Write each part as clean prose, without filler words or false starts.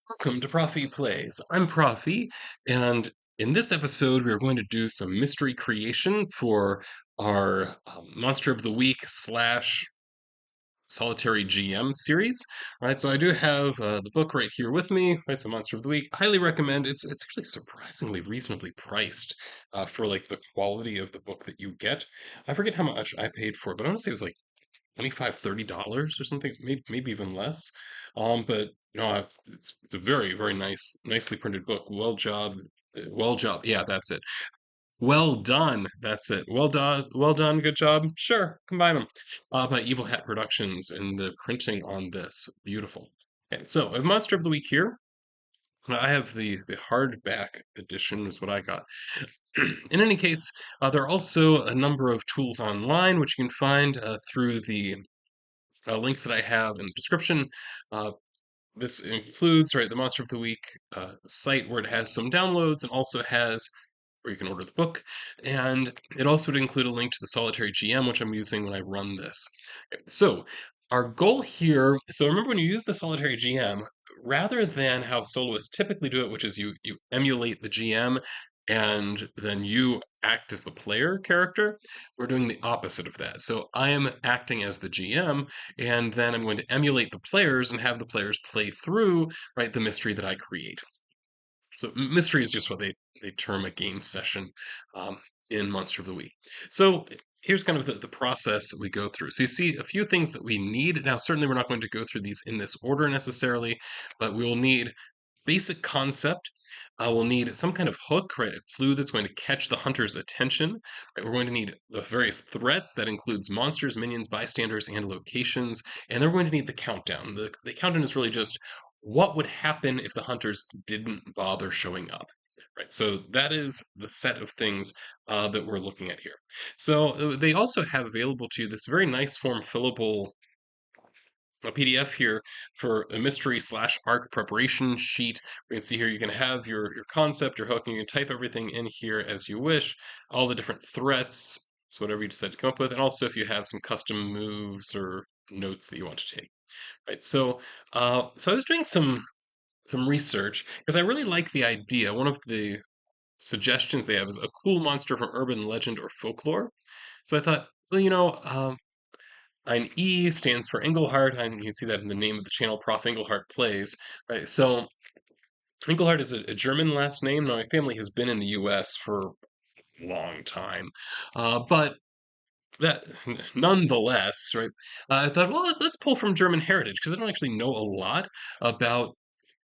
Welcome to Profi Plays. I'm Profi, and in this episode, we are going to do some mystery creation for our Monster of the Week slash Solitary GM series. Right, so I do have the book right here with me. Right, so Monster of the Week. Highly recommend. It's actually surprisingly reasonably priced for like the quality of the book that you get. I forget how much I paid for it, but I want to say it was like 25, $30 or something, maybe even less. But no, it's a very, very nicely printed book. Well job. Yeah, that's it. Well done. That's it. Well done. Good job. Sure, combine them. By Evil Hat Productions and the printing on this, beautiful. Okay, so a Monster of the Week here. I have the hardback edition is what I got. In any case, there are also a number of tools online which you can find through the links that I have in the description. Uh, this includes, right, the Monster of the Week site where it has some downloads and also has where you can order the book. And it also would include a link to the Solitary GM, which I'm using when I run this. Okay, so our goal here, so remember when you use the Solitary GM, rather than how soloists typically do it, which is you emulate the GM and then you act as the player character, we're doing the opposite of that. So I am acting as the GM, and then I'm going to emulate the players and have the players play through, right, the mystery that I create. So mystery is just what they term a game session um, in Monster of the Week. So here's kind of the process that we go through. So you see a few things that we need. Now, certainly we're not going to go through these in this order necessarily, but we will need basic concept. We'll need some kind of hook, right? A clue that's going to catch the hunter's attention. Right? We're going to need the various threats that includes monsters, minions, bystanders, and locations. And then we're going to need the countdown. The countdown is really just what would happen if the hunters didn't bother showing up. Right, so that is the set of things that we're looking at here. So they also have available to you this very nice form fillable a PDF here for a mystery slash arc preparation sheet. We can see here you can have your concept, your hook, and you can type everything in here as you wish, all the different threats, so whatever you decide to come up with, and also if you have some custom moves or notes that you want to take. Right. So I was doing some research because I really like the idea. One of the suggestions they have is a cool monster from urban legend or folklore. So I thought, well, an E stands for Englehart, and you can see that in the name of the channel, Prof. Englehart Plays. Right, so Englehart is a German last name. Now, my family has been in the U.S. for a long time, but that nonetheless, right? I thought, well, let's pull from German heritage because I don't actually know a lot about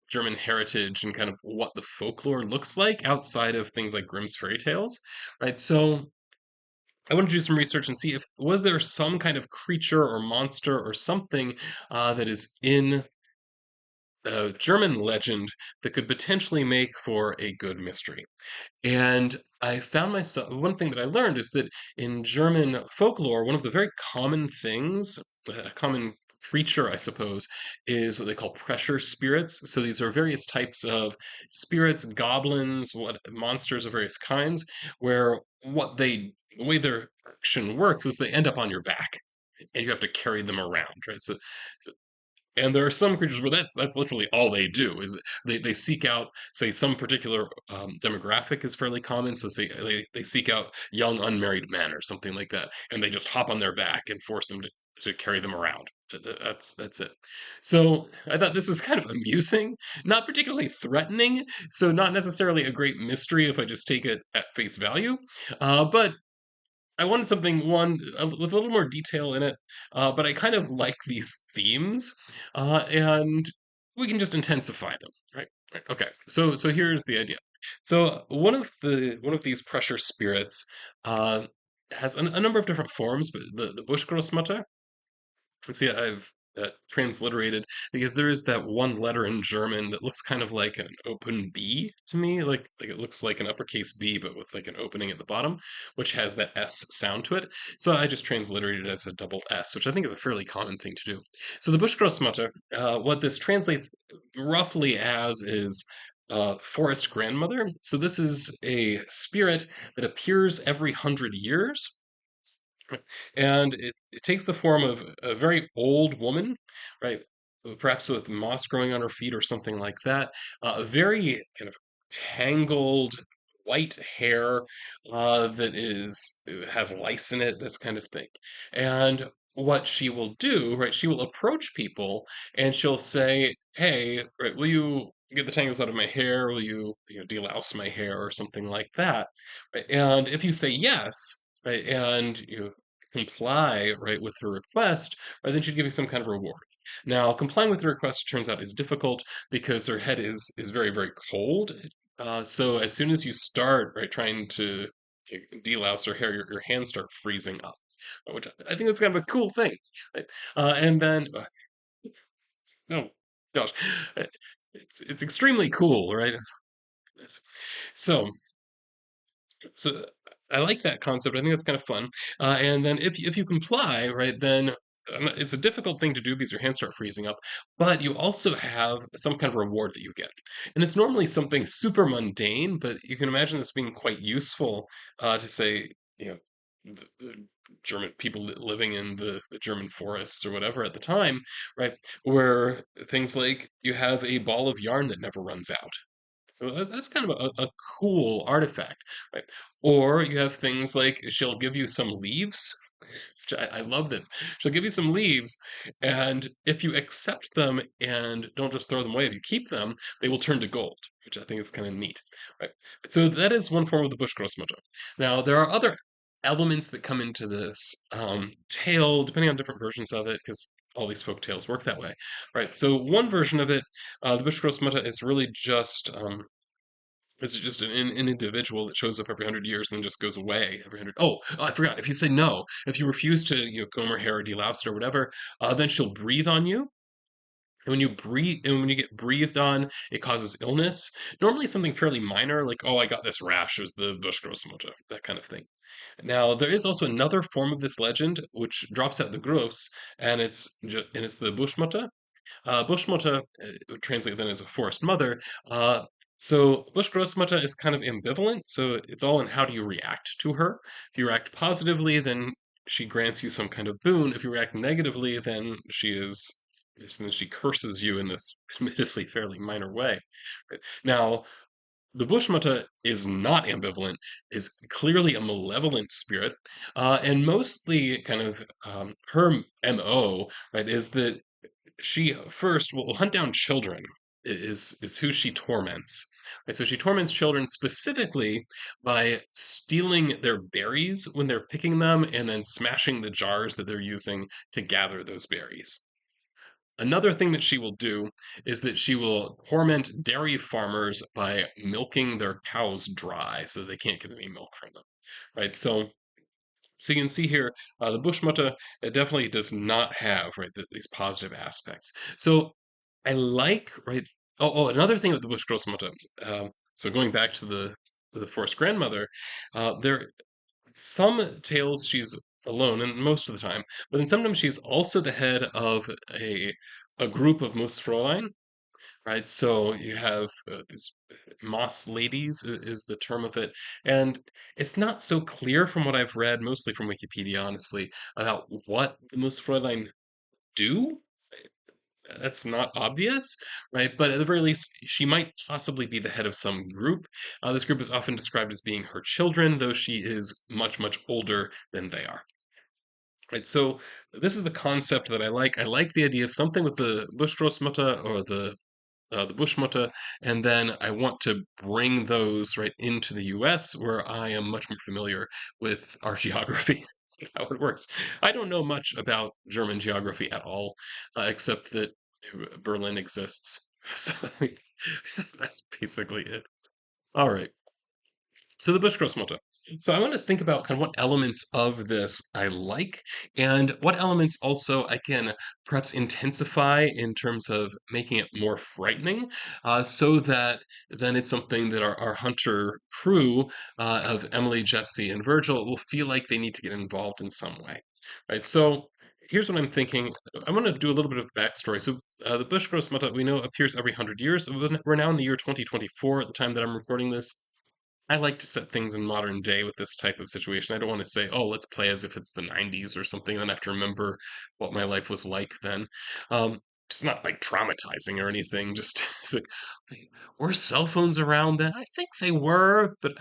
German heritage and kind of what the folklore looks like outside of things like Grimm's fairy tales, right? So I wanted to do some research and see if was there some kind of creature or monster or something that is in German legend that could potentially make for a good mystery. And I found myself, one thing that I learned is that in German folklore, one of the very common things, a common creature, I suppose, is what they call pressure spirits. So these are various types of spirits, goblins, what monsters of various kinds, where the way their action works is they end up on your back and you have to carry them around, right? So and there are some creatures where that's literally all they do is they seek out, say, some particular demographic is fairly common. So say they seek out young unmarried men or something like that, and they just hop on their back and force them to carry them around. That's it. So I thought this was kind of amusing, not particularly threatening, so not necessarily a great mystery if I just take it at face value, but I wanted something with a little more detail in it, but I kind of like these themes, and we can just intensify them, right? Right. Okay. So here's the idea. So one of these pressure spirits has a number of different forms, but the Bushgrossmutter. See, I've transliterated because there is that one letter in German that looks kind of like an open B to me, like it looks like an uppercase B, but with like an opening at the bottom, which has that S sound to it. So I just transliterated it as a double S, which I think is a fairly common thing to do. So the Bushgrossmutter, what this translates roughly as is forest grandmother. So this is a spirit that appears every 100 years, and it takes the form of a very old woman, right? perhaps with moss growing on her feet or something like that. A very kind of tangled white hair that is has lice in it, this kind of thing. And what she will do, right? She will approach people and she'll say, "Hey, right, will you get the tangles out of my hair? Will you, delouse my hair or something like that?" Right? And if you say yes, right, and you comply, right, with her request, right, then she'd give you some kind of reward. Now, complying with the request, it turns out, is difficult because her head is very, very cold. So as soon as you start, right, trying to delouse her hair, your hands start freezing up, which I think that's kind of a cool thing, right? And then, oh gosh, uh, it's extremely cool, right? So so I like that concept. I think that's kind of fun. And then if you comply, right, then it's a difficult thing to do because your hands start freezing up. But you also have some kind of reward that you get, and it's normally something super mundane. But you can imagine this being quite useful to say, the German people living in the German forests or whatever at the time, right? Where things like you have a ball of yarn that never runs out. Well, that's kind of a cool artifact, right? Or you have things like she'll give you some leaves, which I love this. She'll give you some leaves, and if you accept them and don't just throw them away, if you keep them, they will turn to gold, which I think is kind of neat, right? So that is one form of the Bushgrossmutter. Now, there are other elements that come into this tale, depending on different versions of it, because all these folk tales work that way, right? So one version of it, the Bushgrossmutter, is really just is it just an individual that shows up every 100 years and then just goes away every 100? Oh, I forgot. If you say no, if you refuse to, comb her hair or delouse it or whatever, then she'll breathe on you. And when you get breathed on, it causes illness. Normally something fairly minor, like, oh, I got this rash, is the Bushgrossmutter, that kind of thing. Now, there is also another form of this legend which drops out the gross, and it's the Bushmutter. Bushmutter, translated then as a forest mother. So Bushgrossmutter is kind of ambivalent, so it's all in how do you react to her. If you react positively, then she grants you some kind of boon. If you react negatively, then she curses you in this admittedly fairly minor way. Right? Now, the Bushmutter is not ambivalent, is clearly a malevolent spirit, and mostly kind of her MO, right, is that she first will hunt down children is who she torments. Right, so she torments children specifically by stealing their berries when they're picking them and then smashing the jars that they're using to gather those berries. Another thing that she will do is that she will torment dairy farmers by milking their cows dry so they can't get any milk from them. Right, so you can see here, the Bushmutter, it definitely does not have, right, these positive aspects. So I like, right. Another thing with the Bushgrossmutter. So going back to the forest grandmother, there some tales she's alone, and most of the time, but then sometimes she's also the head of a group of Moosfräulein, right? So you have these moss ladies is the term of it, and it's not so clear from what I've read, mostly from Wikipedia, honestly, about what the Moosfräulein do. That's not obvious, right? But at the very least, she might possibly be the head of some group. This group is often described as being her children, though she is much, much older than they are. Right, so this is the concept that I like. I like the idea of something with the Bushgrossmutter or the Bushmutter, and then I want to bring those right into the U.S. where I am much more familiar with our geography, how it works. I don't know much about German geography at all, except that Berlin exists. So that's basically it. All right. So the Bushgrossmutter. So I want to think about kind of what elements of this I like, and what elements also I can perhaps intensify in terms of making it more frightening, so that then it's something that our hunter crew of Emily, Jesse, and Virgil will feel like they need to get involved in some way, right? So here's what I'm thinking. I want to do a little bit of backstory. So the Bushgrossmutter we know appears every 100 years. We're now in the year 2024 at the time that I'm recording this. I like to set things in modern day with this type of situation. I don't want to say, oh, let's play as if it's the 90s or something, then I have to remember what my life was like then. Um, It's not like traumatizing or anything. Just it's like, were cell phones around then? I think they were, but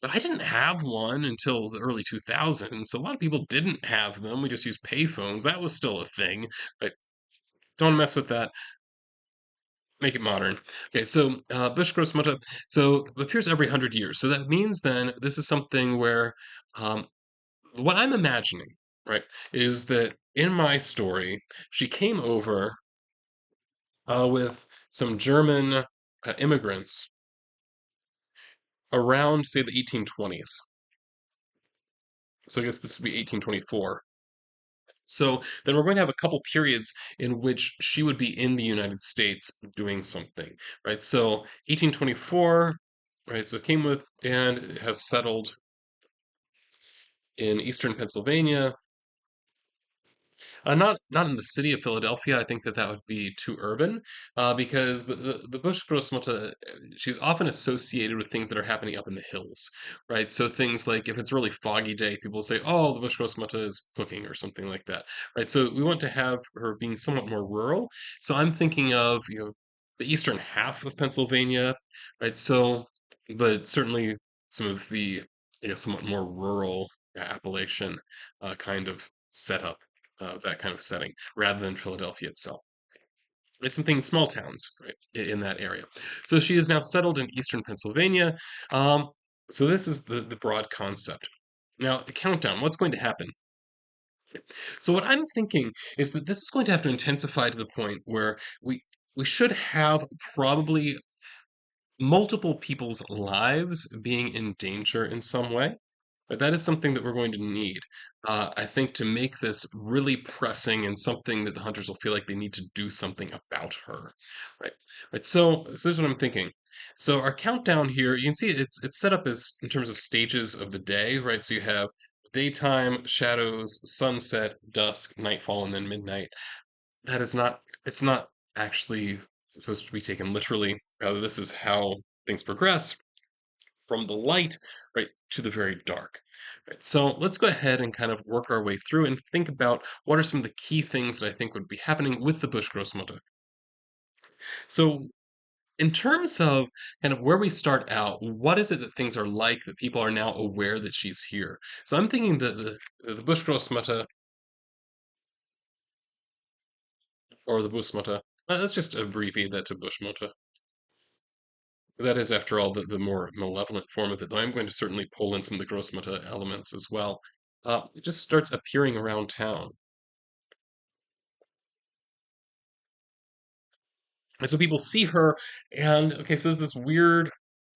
I didn't have one until the early 2000s. So a lot of people didn't have them. We just used payphones. That was still a thing. But don't mess with that. Make it modern. Okay, so Bush Grossmutter, so it appears every 100 years. So that means then this is something where um, what I'm imagining, right, is that in my story, she came over with some German immigrants around, say, the 1820s. So I guess this would be 1824. So then we're going to have a couple periods in which she would be in the United States doing something, right? So 1824, right? So came with and has settled in eastern Pennsylvania. Not in the city of Philadelphia. I think that that would be too urban, because the Bush Großmutter, she's often associated with things that are happening up in the hills, right? So things like if it's a really foggy day, people say, "Oh, the Bush Großmutter is cooking" or something like that, right? So we want to have her being somewhat more rural. So I'm thinking of the eastern half of Pennsylvania, right? So, but certainly some of the I guess somewhat more rural Appalachian kind of setup, that kind of setting, rather than Philadelphia itself. It's something small towns, right, in that area. So she is now settled in eastern Pennsylvania. Um, so this is the broad concept. Now, the countdown, what's going to happen? So what I'm thinking is that this is going to have to intensify to the point where we should have probably multiple people's lives being in danger in some way. But that is something that we're going to need, I think, to make this really pressing and something that the hunters will feel like they need to do something about her, right? Right. So here's what I'm thinking. So our countdown here, you can see it's set up as in terms of stages of the day, right? So you have daytime, shadows, sunset, dusk, nightfall, and then midnight. That is not, it's not actually supposed to be taken literally. Rather, this is how things progress from the light right to the very dark. Right. So let's go ahead and kind of work our way through and think about what are some of the key things that I think would be happening with the Bush Grossmutter. So in terms of kind of where we start out, what is it that things are like that people are now aware that she's here? So I'm thinking that the Bush Grossmutter or the Bushmutter, let's just abbreviate that to Bushmutter. That is, after all, the more malevolent form of it, though I'm going to certainly pull in some of the Grossmutter elements as well. It just starts appearing around town. And so people see her, and okay, so there's this weird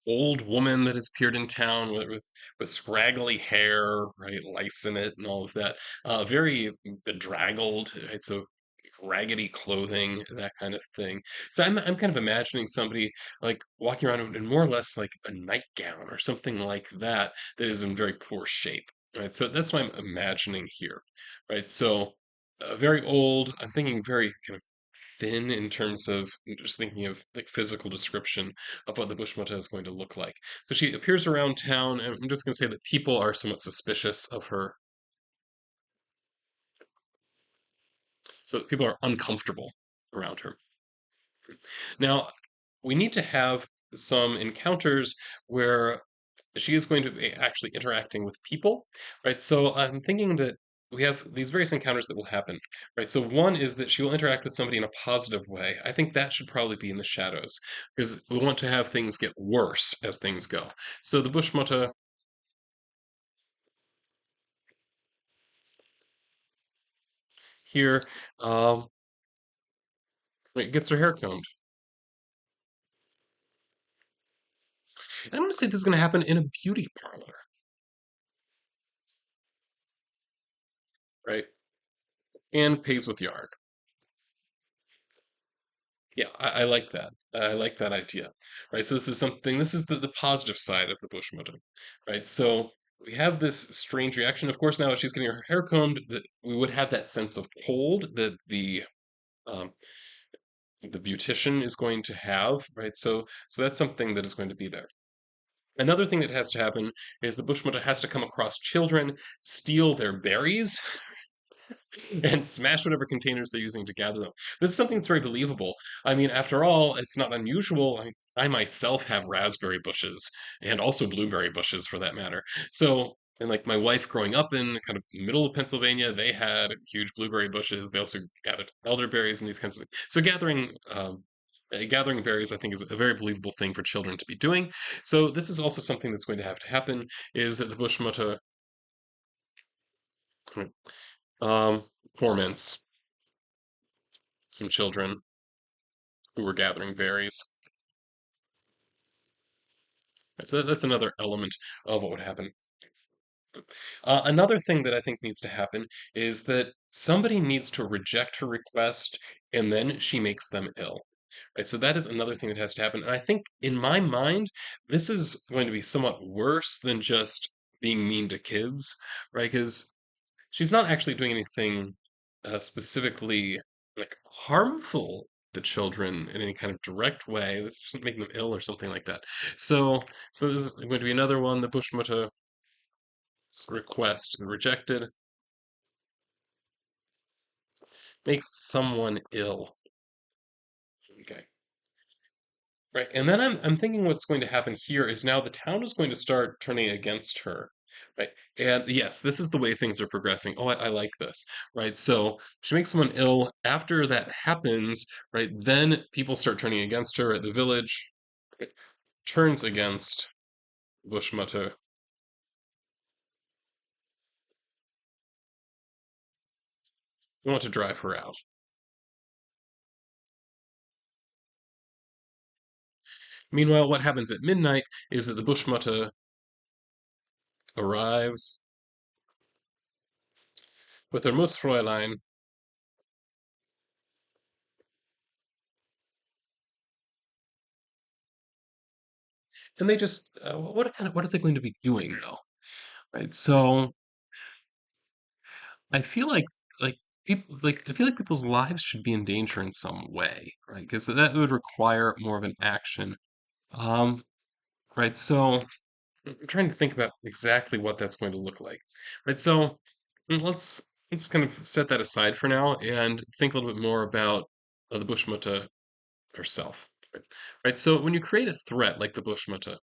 old woman that has appeared in town with scraggly hair, right, lice in it, and all of that. Very bedraggled, right? So raggedy clothing, that kind of thing. So I'm kind of imagining somebody like walking around in more or less like a nightgown or something like that that is in very poor shape. Right. So that's what I'm imagining here. Right. So very old. I'm thinking very kind of thin in terms of just thinking of like physical description of what the Bushmata is going to look like. So she appears around town, and I'm just going to say that people are somewhat suspicious of her. So people are uncomfortable around her. Now, we need to have some encounters where she is going to be actually interacting with people, right? So I'm thinking that we have these various encounters that will happen, right? So one is that she will interact with somebody in a positive way. I think that should probably be in the shadows because we want to have things get worse as things go. So the Bushmutter here um, gets her hair combed. And I'm going to say this is going to happen in a beauty parlor, right? And pays with yarn. Yeah, I like that. I like that idea, right? So this is something. This is the positive side of the Bushmutter, right? So we have this strange reaction. Of course, now as she's getting her hair combed, that we would have that sense of cold that um, the beautician is going to have, right? So that's something that is going to be there. Another thing that has to happen is the Bushmutter has to come across children, steal their berries, and smash whatever containers they're using to gather them. This is something that's very believable. I mean, after all, it's not unusual. I myself have raspberry bushes and also blueberry bushes for that matter. So, and like my wife growing up in kind of middle of Pennsylvania, they had huge blueberry bushes. They also gathered elderberries and these kinds of things. So gathering berries, I think, is a very believable thing for children to be doing. So this is also something that's going to have to happen, is that the bushmutter um, torments some children who were gathering berries. So that's another element of what would happen. Another thing that I think needs to happen is that somebody needs to reject her request and then she makes them ill. Right, so that is another thing that has to happen. And I think in my mind, this is going to be somewhat worse than just being mean to kids, right? Because she's not actually doing anything specifically like harmful to children in any kind of direct way. This isn't making them ill or something like that. So, so this is going to be another one. The Bushmutter request rejected makes someone ill. Okay. Right. And then I'm thinking what's going to happen here is now the town is going to start turning against her. Right. And yes, this is the way things are progressing. Oh, I like this. Right. So she makes someone ill. After that happens, right, then people start turning against her at the village, right, turns against Bushmutter. We want to drive her out. Meanwhile, what happens at midnight is that the Bushmutter arrives with her Mussfräulein, and they just what are they going to be doing though? Right. So I feel like people like I feel like people's lives should be in danger in some way, right? Because that would require more of an action. Um, right. So I'm trying to think about exactly what that's going to look like. Right. So let's kind of set that aside for now and think a little bit more about the Bushmutter herself. Right. Right. So when you create a threat like the Bushmutter,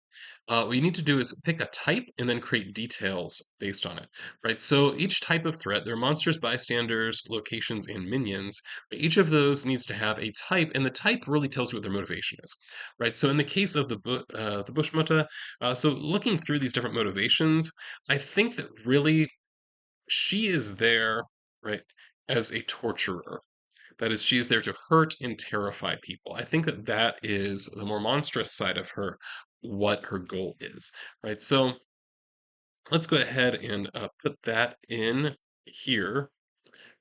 what you need to do is pick a type and then create details based on it, right? So each type of threat, there are monsters, bystanders, locations, and minions. Each of those needs to have a type, and the type really tells you what their motivation is, right? So in the case of the Bushmutter, so looking through these different motivations, I think that really she is there, right, as a torturer. That is, she is there to hurt and terrify people. I think that that is the more monstrous side of her, what her goal is, right? So let's go ahead and put that in here.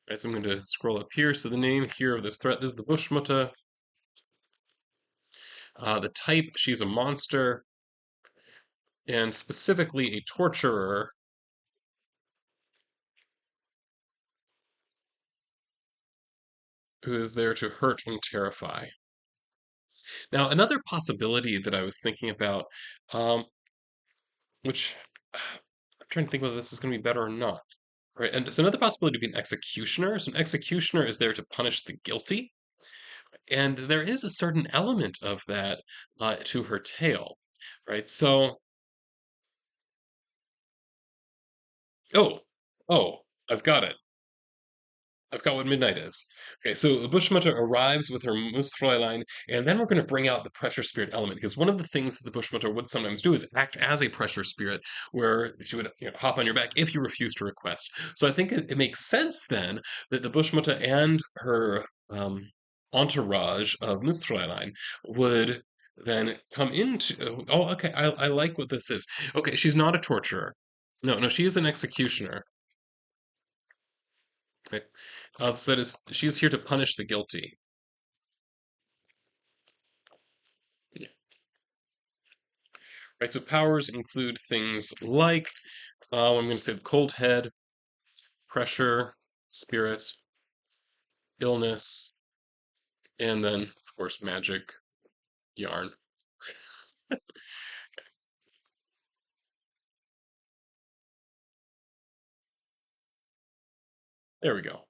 Right, so I'm going to scroll up here. So the name here of this threat, this is the Bushmutter. The type, she's a monster, and specifically a torturer who is there to hurt and terrify. Now, another possibility that I was thinking about, um, which I'm trying to think whether this is going to be better or not. Right, and so another possibility would be an executioner. So an executioner is there to punish the guilty, and there is a certain element of that to her tale, right? So, oh, oh, I've got it. I've got what midnight is. Okay, so the Bushmutter arrives with her Moosfräulein, and then we're going to bring out the pressure spirit element because one of the things that the Bushmutter would sometimes do is act as a pressure spirit, where she would hop on your back if you refuse to request. So I think it makes sense then that the Bushmutter and her entourage of Moosfräulein would then come into. Oh, okay, I like what this is. Okay, she's not a torturer. No, no, she is an executioner. Right. So that is, she's here to punish the guilty. Yeah. Right. So powers include things like, I'm going to say the cold head, pressure, spirit, illness, and then, of course, magic, yarn. There we go.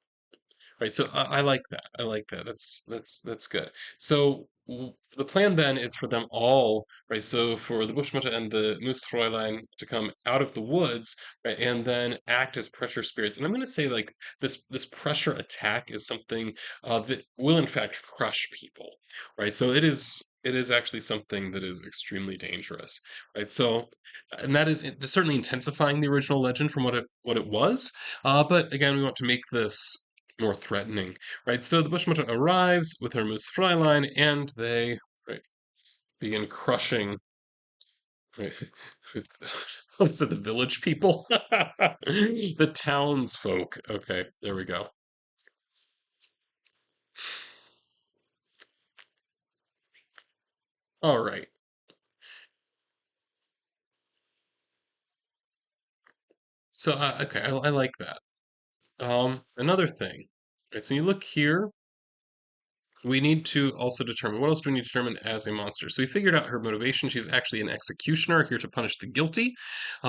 Right, so I like that. I like that. That's good. So the plan then is for them all, right? So for the Bushmutter and the Moosfräulein to come out of the woods, right, and then act as pressure spirits. And I'm going to say like this pressure attack is something that will in fact crush people, right? So it is actually something that is extremely dangerous, right? So, and that is certainly intensifying the original legend from what it was. But again, we want to make this more threatening, right? So the Bushmutter arrives with her Moose Fräulein, and they right, begin crushing. Right, what was it? The village people, the townsfolk. Okay, there we go. All right. So okay, I like that. Another thing. Right, so you look here, we need to also determine what else do we need to determine as a monster. So we figured out her motivation. She's actually an executioner here to punish the guilty.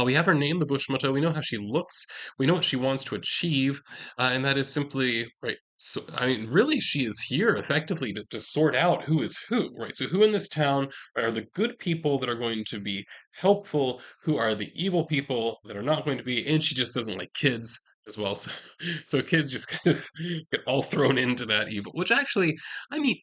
We have her name, the Bushmutter. We know how she looks. We know what she wants to achieve, and that is simply right. So I mean, really, she is here effectively to sort out who is who, right? So who in this town are the good people that are going to be helpful? Who are the evil people that are not going to be? And she just doesn't like kids as well. So kids just kind of get all thrown into that evil, which actually I mean,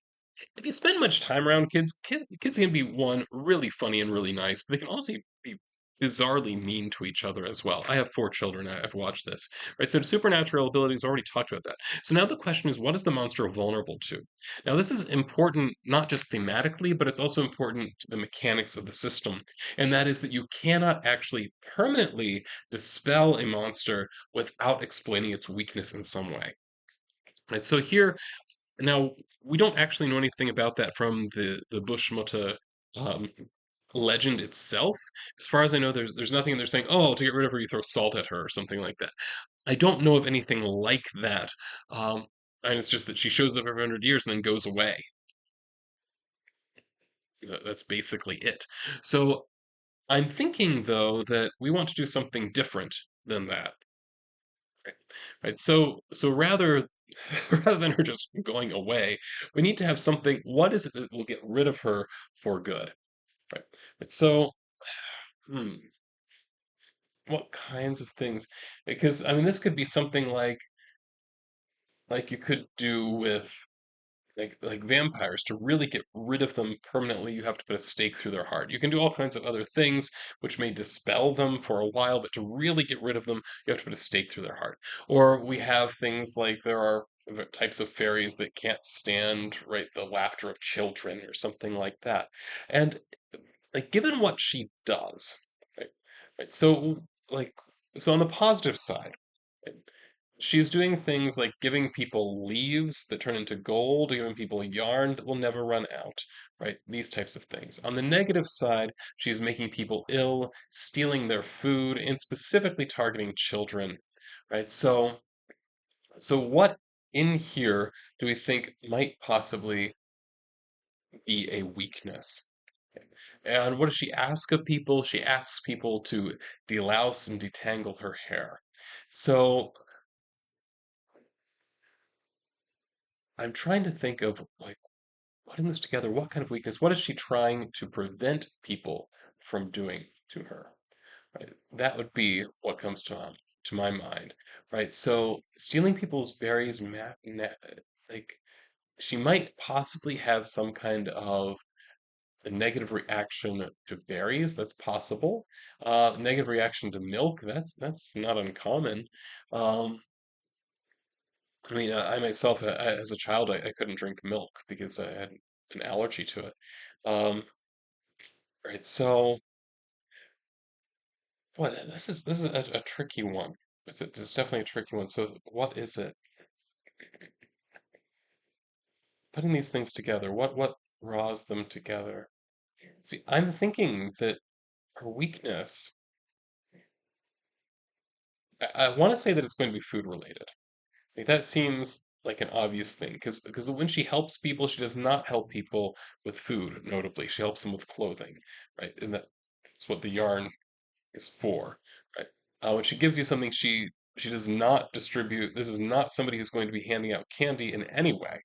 if you spend much time around kids can be one really funny and really nice, but they can also be bizarrely mean to each other as well. I have four children. I've watched this. Right, so supernatural abilities already talked about that. So now the question is, what is the monster vulnerable to? Now this is important not just thematically, but it's also important to the mechanics of the system, and that is that you cannot actually permanently dispel a monster without exploiting its weakness in some way. Right, so here now, we don't actually know anything about that from the Bushmutter um, legend itself. As far as I know, there's nothing in there saying, "Oh, to get rid of her, you throw salt at her" or something like that. I don't know of anything like that. And it's just that she shows up every 100 years and then goes away. That's basically it. So I'm thinking though that we want to do something different than that. Right. Right. So rather rather than her just going away, we need to have something. What is it that will get rid of her for good? Right. Right. So, hmm, what kinds of things? Because I mean, this could be something like you could do with like vampires. To really get rid of them permanently, you have to put a stake through their heart. You can do all kinds of other things which may dispel them for a while, but to really get rid of them, you have to put a stake through their heart. Or we have things like there are types of fairies that can't stand, right, the laughter of children or something like that. And like given what she does, right, right, like so on the positive side, right, she's doing things like giving people leaves that turn into gold, giving people yarn that will never run out, right? These types of things. On the negative side, she's making people ill, stealing their food, and specifically targeting children, right? So what in here do we think might possibly be a weakness? And what does she ask of people? She asks people to delouse and detangle her hair. So I'm trying to think of like putting this together, what kind of weakness? What is she trying to prevent people from doing to her? Right? That would be what comes to my mind, right? So stealing people's berries, like she might possibly have some kind of a negative reaction to berries. That's possible. Negative reaction to milk. That's not uncommon. Um, I mean, I myself, as a child, I couldn't drink milk because I had an allergy to it. Um, right, so, boy, this is a tricky one. It's definitely a tricky one. So, what is it? Putting these things together, what draws them together? See, I'm thinking that her weakness. I want to say that it's going to be food related. Like that seems like an obvious thing because when she helps people, she does not help people with food, notably. She helps them with clothing, right? And that's what the yarn is for, right? When she gives you something, she She does not distribute, this is not somebody who's going to be handing out candy in any way.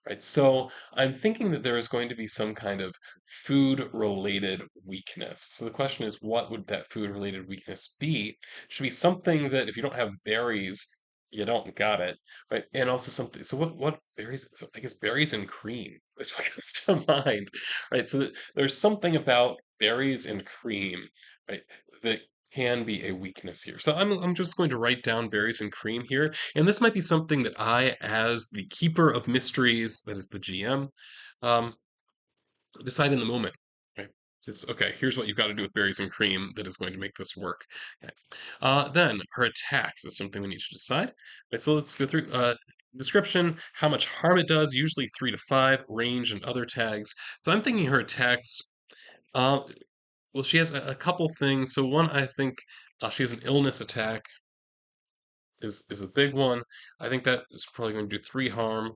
Right. So I'm thinking that there is going to be some kind of food related weakness. So the question is, what would that food related weakness be? It should be something that if you don't have berries, you don't got it. Right. And also something, so what berries? So I guess berries and cream is what comes to mind. Right. So there's something about berries and cream, right, that can be a weakness here. So I'm just going to write down berries and cream here, and this might be something that I, as the keeper of mysteries, that is the GM, um, decide in the moment. Right? Just, okay, here's what you've got to do with berries and cream that is going to make this work. Okay. Then her attacks is something we need to decide. Right, so let's go through. Description, how much harm it does, usually 3 to 5, range and other tags. So I'm thinking her attacks. Uh, well, she has a couple things. So one, I think she has an illness attack is a big one. I think that is probably going to do 3 harm.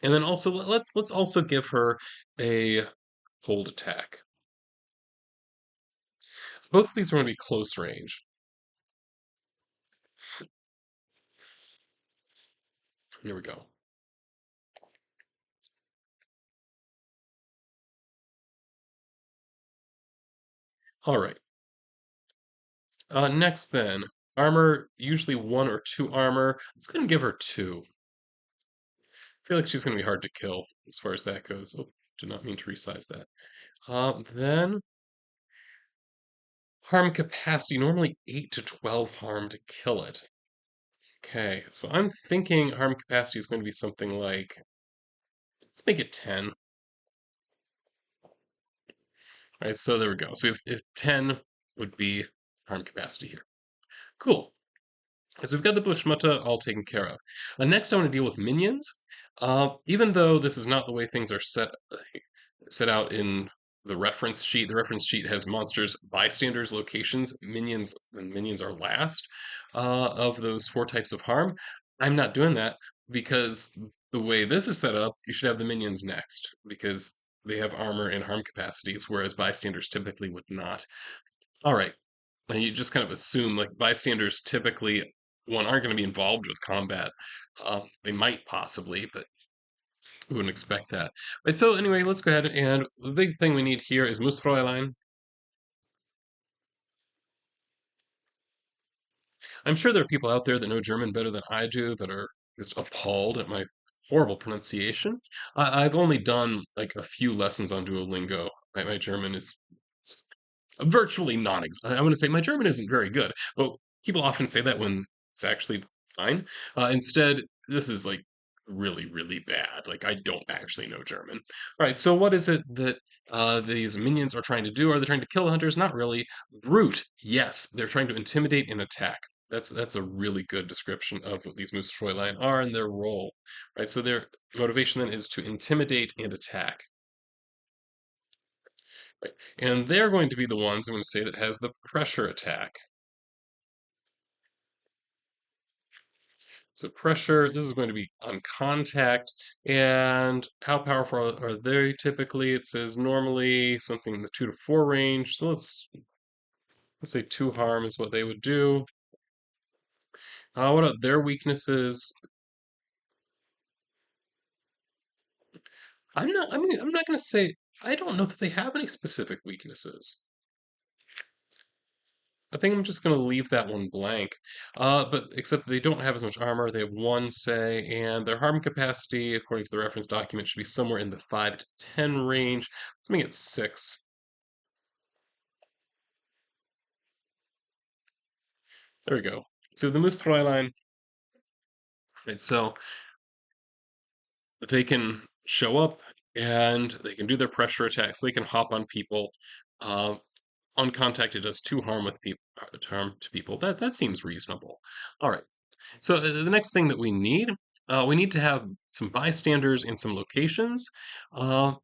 And then also let's also give her a cold attack. Both of these are going to be close range. Here we go. All right. Next then, armor, usually 1 or 2 armor. Let's go and give her 2. I feel like she's going to be hard to kill as far as that goes. Oh, did not mean to resize that. Then harm capacity, normally 8 to 12 harm to kill it. Okay, so I'm thinking harm capacity is going to be something like, let's make it 10. All right, so there we go. So we have if 10 would be harm capacity here. Cool. So we've got the Bushmutta all taken care of. Next, I want to deal with minions. Even though this is not the way things are set out in the reference sheet. The reference sheet has monsters, bystanders, locations, minions, and minions are last of those 4 types of harm. I'm not doing that because the way this is set up, you should have the minions next because they have armor and harm capacities, whereas bystanders typically would not. All right, and you just kind of assume like bystanders typically one aren't going to be involved with combat. They might possibly, but we wouldn't expect that. Right, so anyway, let's go ahead and the big thing we need here is Mussfräulein. I'm sure there are people out there that know German better than I do that are just appalled at my horrible pronunciation. I've only done like a few lessons on Duolingo. My German is virtually I want to say my German isn't very good, but people often say that when it's actually fine. Instead, this is like really, really bad. Like I don't actually know German. All right, so what is it that these minions are trying to do? Are they trying to kill the hunters? Not really. Brute, yes, they're trying to intimidate and attack. That's a really good description of what these Musterfräulein are and their role. Right, so their motivation then is to intimidate and attack. Right. And they're going to be the ones I'm going to say that has the pressure attack. So pressure, this is going to be on contact. And how powerful are they typically? It says normally something in the 2 to 4 range. So let's say 2 harm is what they would do. What are their weaknesses? I'm not going to say, I don't know that they have any specific weaknesses. I think I'm just going to leave that one blank. But except that they don't have as much armor. They have 1, say, and their harm capacity, according to the reference document, should be somewhere in the 5 to 10 range. Let's make it 6. There we go. So the Moose Fräulein, right, so they can show up and they can do their pressure attacks. They can hop on people. Uh, on contact, it does 2 harm with people. Harm to people. That seems reasonable. All right. So the next thing that we need to have some bystanders in some locations. Uh,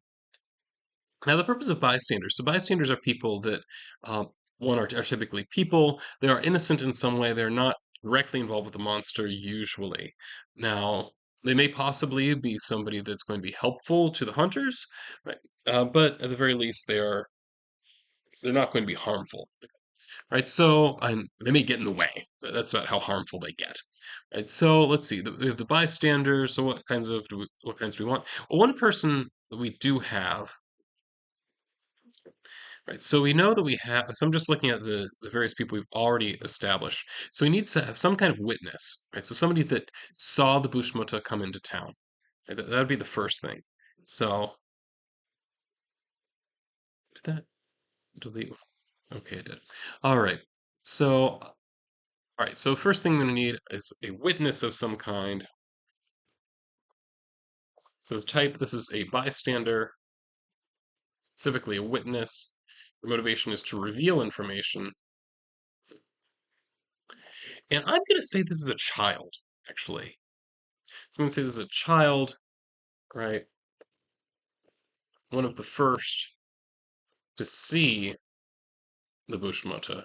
Now, the purpose of bystanders. So bystanders are people that, uh, one, are typically people. They are innocent in some way. They're not directly involved with the monster usually. Now, they may possibly be somebody that's going to be helpful to the hunters, right? But at the very least, they're not going to be harmful. Right, so they may get in the way. That's about how harmful they get. Right, so let's see. We have the bystanders. So what kinds do we want? Well, one person that we do have. Right, so we know that we have. So I'm just looking at the various people we've already established. So we need to have some kind of witness. Right, so somebody that saw the Bushmota come into town. Right, that would be the first thing. So did that delete? Okay, it did. All right. So all right. So first thing I'm going to need is a witness of some kind. So as type, this is a bystander, specifically a witness. The motivation is to reveal information. And I'm going to say this is a child, actually. So I'm going to say this is a child, right? One of the first to see the Bushmota.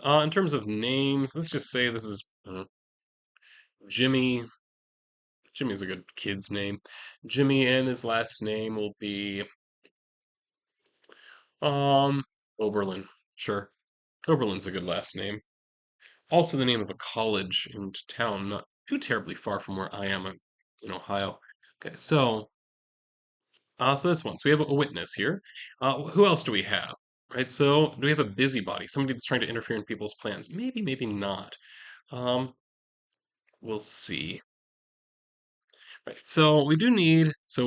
In terms of names, let's just say this is Jimmy. Jimmy's a good kid's name. Jimmy, and his last name will be um Oberlin. Sure. Oberlin's a good last name. Also the name of a college in town, not too terribly far from where I am in Ohio. Okay, so this one. So we have a witness here. Who else do we have? Right, so do we have a busybody? Somebody that's trying to interfere in people's plans? Maybe, maybe not. Um, we'll see. Right, so we do need, so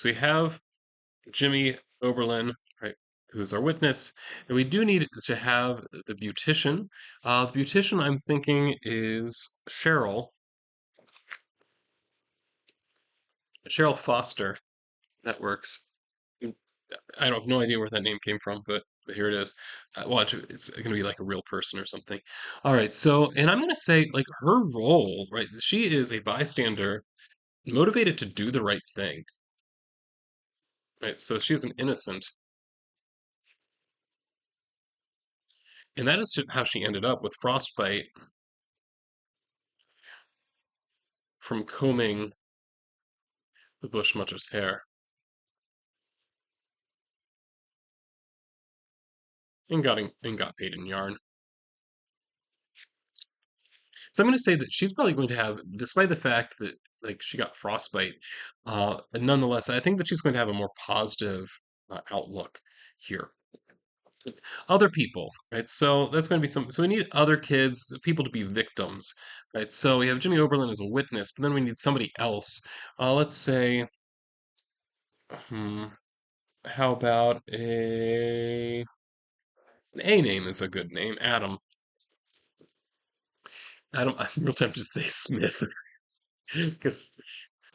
we have Jimmy Oberlin, right, who's our witness, and we do need to have the beautician. The beautician, I'm thinking, is Cheryl Foster. That works. I don't have no idea where that name came from, but here it is. Watch, it's going to be like a real person or something. All right, so and I'm going to say like her role, right? She is a bystander, motivated to do the right thing, right? So she's an innocent, and that is how she ended up with frostbite from combing the bushmutter's hair and got paid in yarn. So I'm going to say that she's probably going to have, despite the fact that like she got frostbite, but nonetheless, I think that she's going to have a more positive outlook here. Other people, right? So that's going to be some. So we need other kids, people to be victims, right? So we have Jimmy Oberlin as a witness, but then we need somebody else. Let's say, hmm, how about an A name is a good name, Adam. Adam, I'm real tempted to say Smith because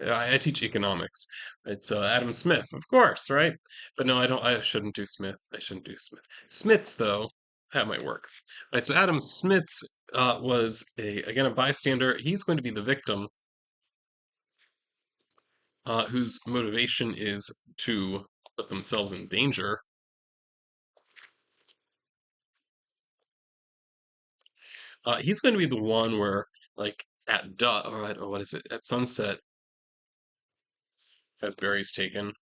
I teach economics, right? So Adam Smith, of course, right? But no, I don't. I shouldn't do Smith. I shouldn't do Smith. Smiths, though, that might work. Right. So Adam Smiths was a bystander. He's going to be the victim, whose motivation is to put themselves in danger. He's going to be the one where, like, at dusk, or what is it? At sunset, has berries taken.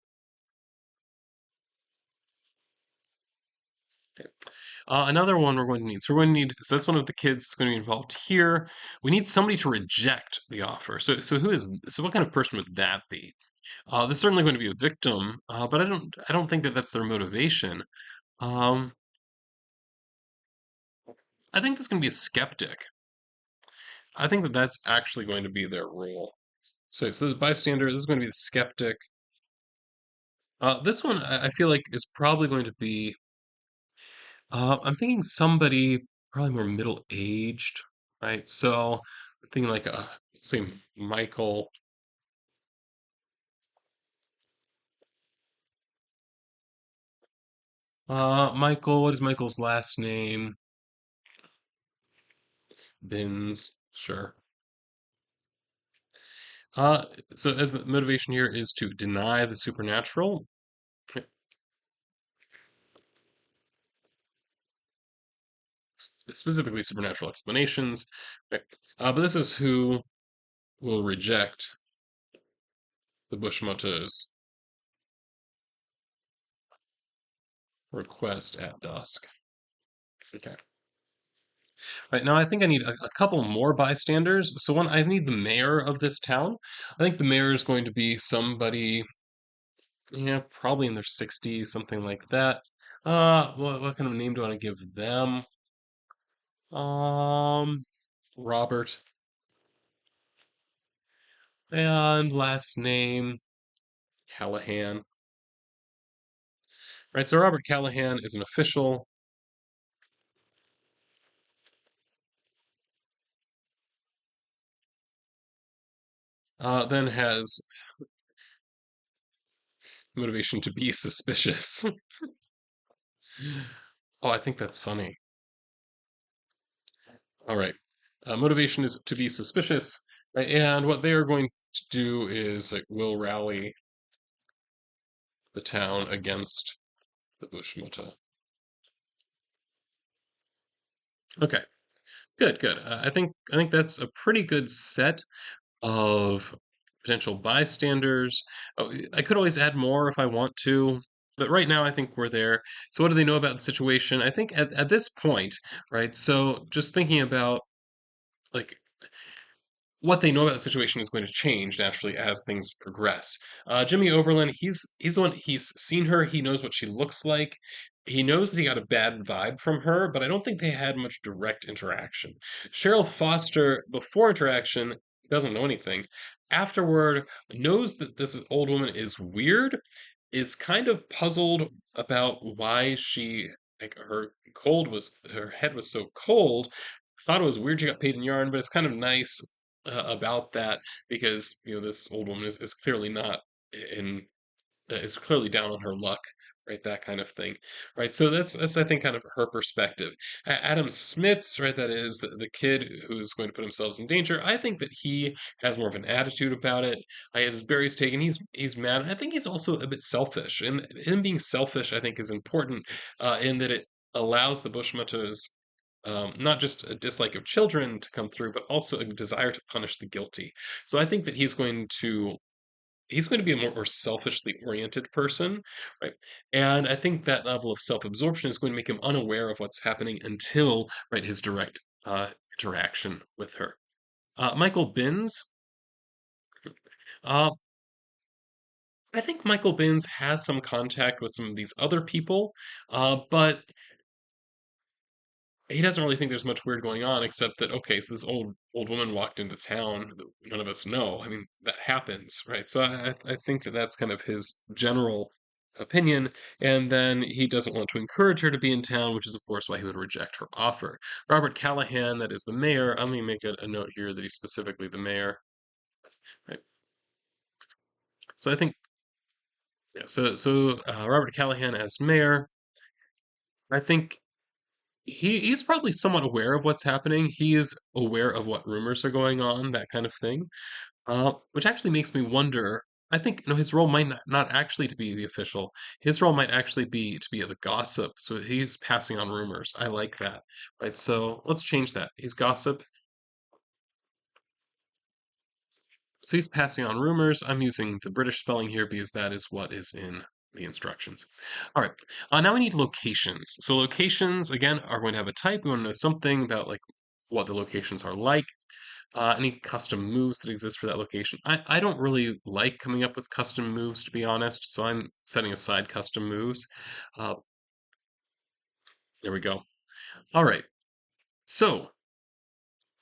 Another one we're going to need. So we're going to need. So that's one of the kids that's going to be involved here. We need somebody to reject the offer. So who is? So what kind of person would that be? There's certainly going to be a victim, but I don't think that that's their motivation. Um, I think there's going to be a skeptic. I think that that's actually going to be their role. So the bystander. This is going to be the skeptic. This one I feel like is probably going to be. I'm thinking somebody probably more middle aged, right? So I'm thinking like let's say Michael. Michael. What is Michael's last name? Bins. Sure. Uh, so as the motivation here is to deny the supernatural, specifically supernatural explanations. Right? But this is who will reject the Bushmotos. Request at dusk. Okay. Right now, I think I need a couple more bystanders. So one, I need the mayor of this town. I think the mayor is going to be somebody, yeah, probably in their 60s, something like that. What kind of name do I want to give them? Um, Robert, and last name Callahan. Right, so Robert Callahan is an official, then has motivation to be suspicious. Oh, I think that's funny. All right. Motivation is to be suspicious, right? And what they are going to do is like will rally the town against the Bushmata. Okay, good, good. I think that's a pretty good set of potential bystanders. Oh, I could always add more if I want to, but right now I think we're there. So what do they know about the situation? I think at this point, right? So just thinking about like what they know about the situation is going to change naturally as things progress. Jimmy Oberlin, he's the one. He's seen her. He knows what she looks like. He knows that he got a bad vibe from her, but I don't think they had much direct interaction. Cheryl Foster, before interaction, doesn't know anything. Afterward, knows that this old woman is weird, is kind of puzzled about why she like her head was so cold. Thought it was weird she got paid in yarn, but it's kind of nice about that because this old woman is clearly not in is clearly down on her luck, right? That kind of thing, right? So that's I think kind of her perspective. Adam Smits, right? That is the kid who's going to put himself in danger. I think that he has more of an attitude about it. As Barry's taken, he's mad. I think he's also a bit selfish, and him being selfish, I think, is important in that it allows the Bushmatas. Not just a dislike of children to come through, but also a desire to punish the guilty. So I think that he's going to be a more selfishly oriented person, right? And I think that level of self-absorption is going to make him unaware of what's happening until, right, his direct interaction with her. Michael Binns. Uh, I think Michael Binns has some contact with some of these other people, but he doesn't really think there's much weird going on except that okay, so this old woman walked into town that none of us know. I mean, that happens, right? So I think that that's kind of his general opinion, and then he doesn't want to encourage her to be in town, which is of course why he would reject her offer. Robert Callahan, that is the mayor. Let me make a note here that he's specifically the mayor, right? So I think yeah. So Robert Callahan as mayor. I think he's probably somewhat aware of what's happening. He is aware of what rumors are going on, that kind of thing. Which actually makes me wonder. I think his role might not actually to be the official. His role might actually be to be the gossip. So he's passing on rumors. I like that. Right. So let's change that. He's gossip. So he's passing on rumors. I'm using the British spelling here because that is what is in the instructions. All right. Now we need locations. So locations again are going to have a type. We want to know something about like what the locations are like. Any custom moves that exist for that location. I don't really like coming up with custom moves, to be honest, so I'm setting aside custom moves. Uh, there we go. All right. So,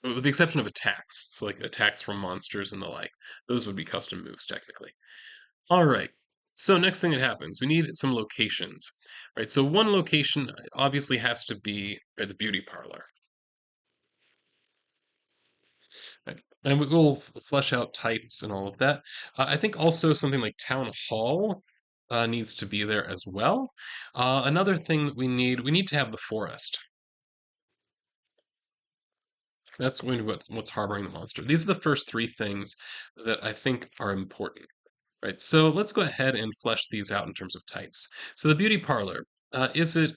with the exception of attacks, so like attacks from monsters and the like, those would be custom moves technically. All right. So next thing that happens, we need some locations, right? So one location obviously has to be the beauty parlor. Right. And we will flesh out types and all of that. I think also something like town hall needs to be there as well. Another thing that we need to have the forest. That's going to be what's harboring the monster. These are the first three things that I think are important. Right. So let's go ahead and flesh these out in terms of types. So the beauty parlor, is it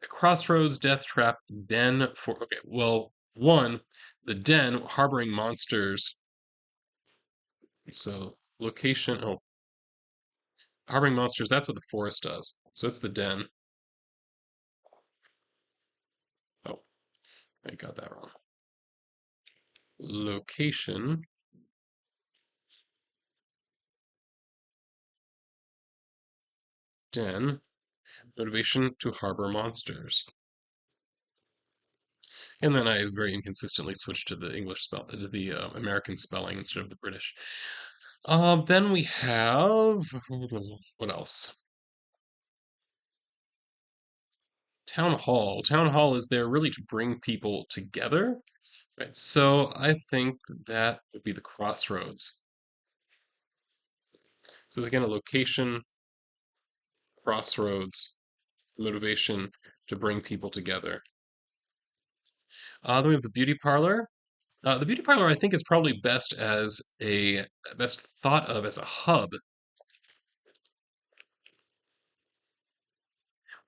a crossroads, death trap, den for okay, well, one, the den harboring monsters. So location, oh, harboring monsters, that's what the forest does. So it's the den. I got that wrong. Location, den, motivation to harbor monsters. And then I very inconsistently switched to the English spell, to the American spelling instead of the British. Then we have what else? Town hall. Town hall is there really to bring people together, right? So I think that would be the crossroads. So it's again a location, crossroads, motivation to bring people together. Then we have the beauty parlor. The beauty parlor, I think, is probably best thought of as a hub,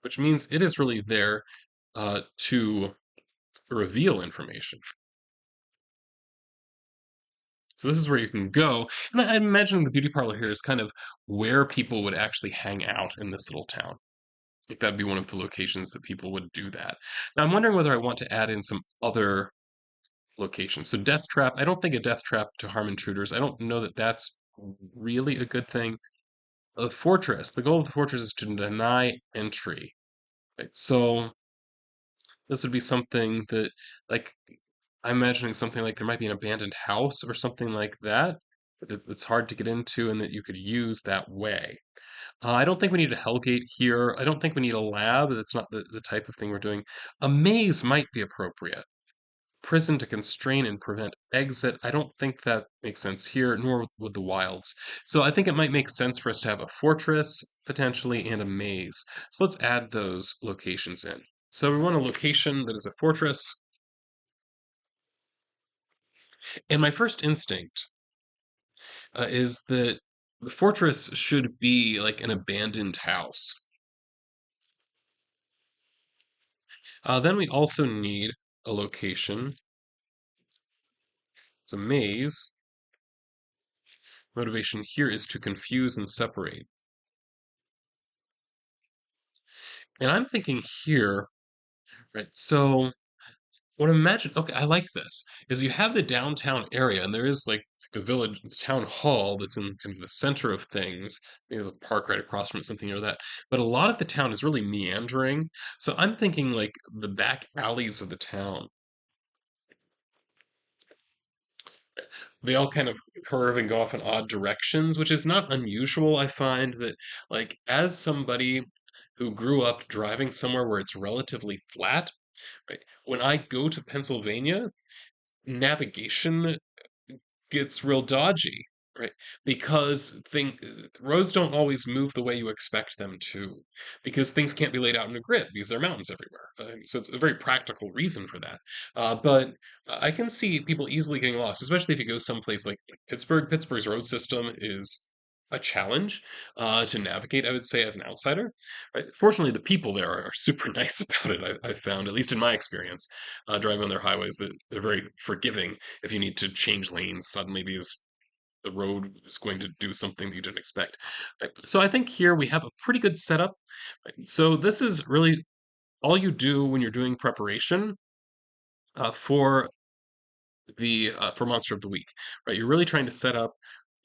which means it is really there to reveal information. So this is where you can go, and I'm imagining the beauty parlor here is kind of where people would actually hang out in this little town. Like that'd be one of the locations that people would do that. Now I'm wondering whether I want to add in some other locations. So death trap, I don't think a death trap to harm intruders. I don't know that that's really a good thing. The fortress, the goal of the fortress is to deny entry. Right? So this would be something that, like, I'm imagining something like there might be an abandoned house or something like that it's hard to get into and that you could use that way. I don't think we need a Hellgate here. I don't think we need a lab. That's not the type of thing we're doing. A maze might be appropriate. Prison to constrain and prevent exit. I don't think that makes sense here, nor would the wilds. So I think it might make sense for us to have a fortress, potentially, and a maze. So let's add those locations in. So we want a location that is a fortress. And my first instinct is that the fortress should be like an abandoned house. Then we also need a location. It's a maze. Motivation here is to confuse and separate. And I'm thinking here, right? So what I imagine, okay, I like this, is you have the downtown area, and there is like the village, the town hall that's in kind of the center of things, maybe the park right across from it, something or that. But a lot of the town is really meandering. So I'm thinking like the back alleys of the town. They all kind of curve and go off in odd directions, which is not unusual. I find that, like, as somebody who grew up driving somewhere where it's relatively flat, right, when I go to Pennsylvania, navigation gets real dodgy, right? Because roads don't always move the way you expect them to, because things can't be laid out in a grid because there are mountains everywhere. So it's a very practical reason for that. But I can see people easily getting lost, especially if you go someplace like Pittsburgh. Pittsburgh's road system is a challenge to navigate, I would say, as an outsider. Right? Fortunately, the people there are super nice about it. I've found, at least in my experience, driving on their highways, that they're very forgiving if you need to change lanes suddenly because the road is going to do something that you didn't expect. Right? So I think here we have a pretty good setup. Right? So this is really all you do when you're doing preparation for the for Monster of the Week, right? You're really trying to set up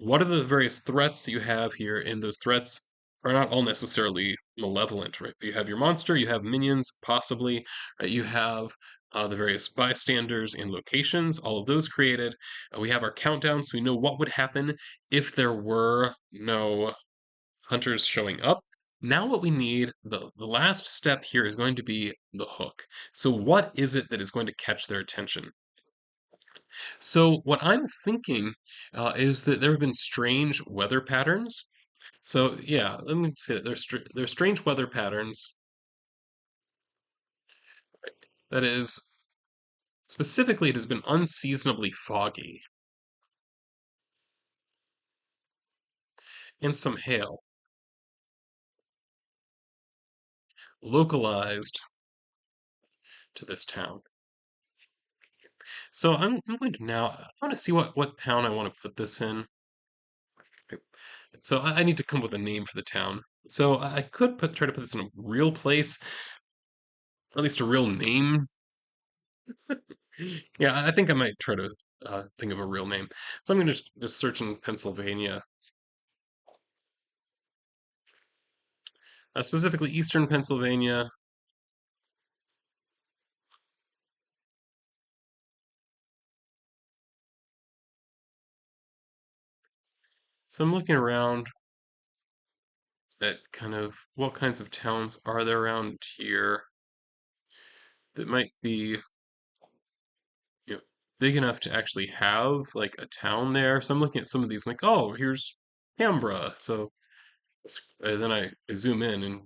what are the various threats that you have here, and those threats are not all necessarily malevolent, right? You have your monster, you have minions, possibly, right? You have the various bystanders and locations, all of those created. We have our countdown, so we know what would happen if there were no hunters showing up. Now, what we need, the last step here is going to be the hook. So, what is it that is going to catch their attention? So what I'm thinking is that there have been strange weather patterns. So yeah, let me say that there's strange weather patterns. That is, specifically, it has been unseasonably foggy and some hail localized to this town. So I'm going to now. I want to see what town I want to put this in. So I need to come up with a name for the town. So I could try to put this in a real place, or at least a real name. Yeah, I think I might try to think of a real name. So I'm going to just search in Pennsylvania, specifically Eastern Pennsylvania. So I'm looking around at kind of what kinds of towns are there around here that might be, big enough to actually have like a town there. So I'm looking at some of these like, oh, here's Canberra. So then I zoom in and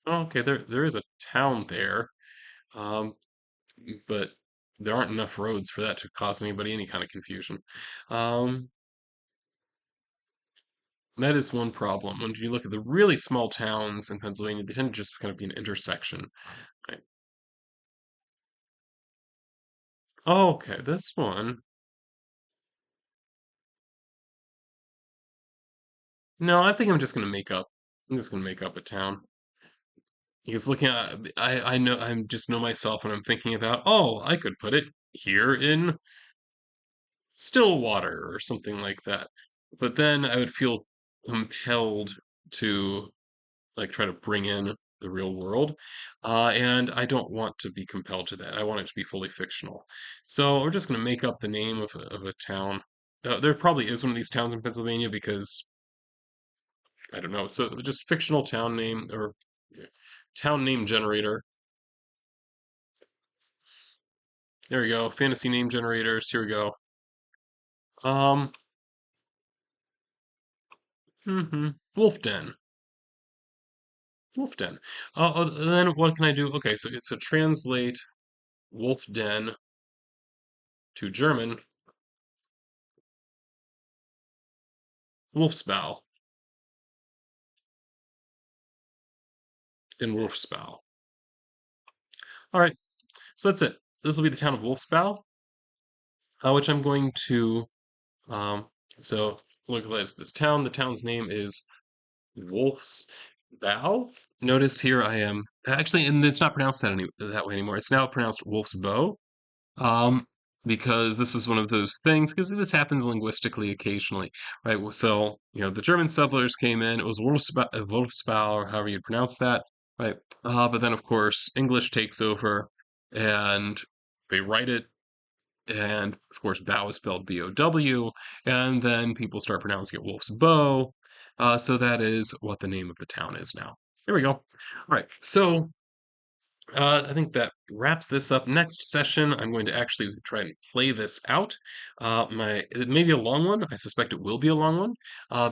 oh, okay, there is a town there. Um, but there aren't enough roads for that to cause anybody any kind of confusion. Um, that is one problem. When you look at the really small towns in Pennsylvania, they tend to just kind of be an intersection. Right? Oh, okay, this one. No, I think I'm just gonna make up. I'm just gonna make up a town. Because looking at, I know I'm just know myself, and I'm thinking about, oh, I could put it here in Stillwater or something like that. But then I would feel compelled to like try to bring in the real world, and I don't want to be compelled to that. I want it to be fully fictional. So we're just going to make up the name of a town. There probably is one of these towns in Pennsylvania because I don't know. So just fictional town name or town name generator. There we go. Fantasy name generators. Here we go. Um, Wolf Den. Wolf Den. Then what can I do? Okay, so translate Wolf Den to German, Wolfsbau, in Wolfsbau. All right, so that's it. This will be the town of Wolfsbau, which I'm going to. Um, so localize this town. The town's name is Wolfsbau. Notice here I am actually, and it's not pronounced that way anymore. It's now pronounced Wolfsbow. Um, because this was one of those things, because this happens linguistically occasionally, right? So, the German settlers came in, it was Wolfsbau, or however you pronounce that, right? But then, of course, English takes over and they write it, and of course, bow is spelled B-O-W, and then people start pronouncing it Wolf's Bow. So that is what the name of the town is now. There we go. All right. So I think that wraps this up. Next session, I'm going to actually try and play this out. It may be a long one. I suspect it will be a long one,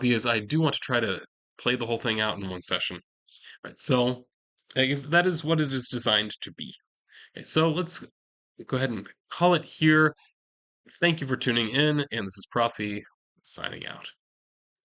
because I do want to try to play the whole thing out in one session. Right, so I guess that is what it is designed to be. Okay, so let's go ahead and call it here. Thank you for tuning in, and this is Profi signing out.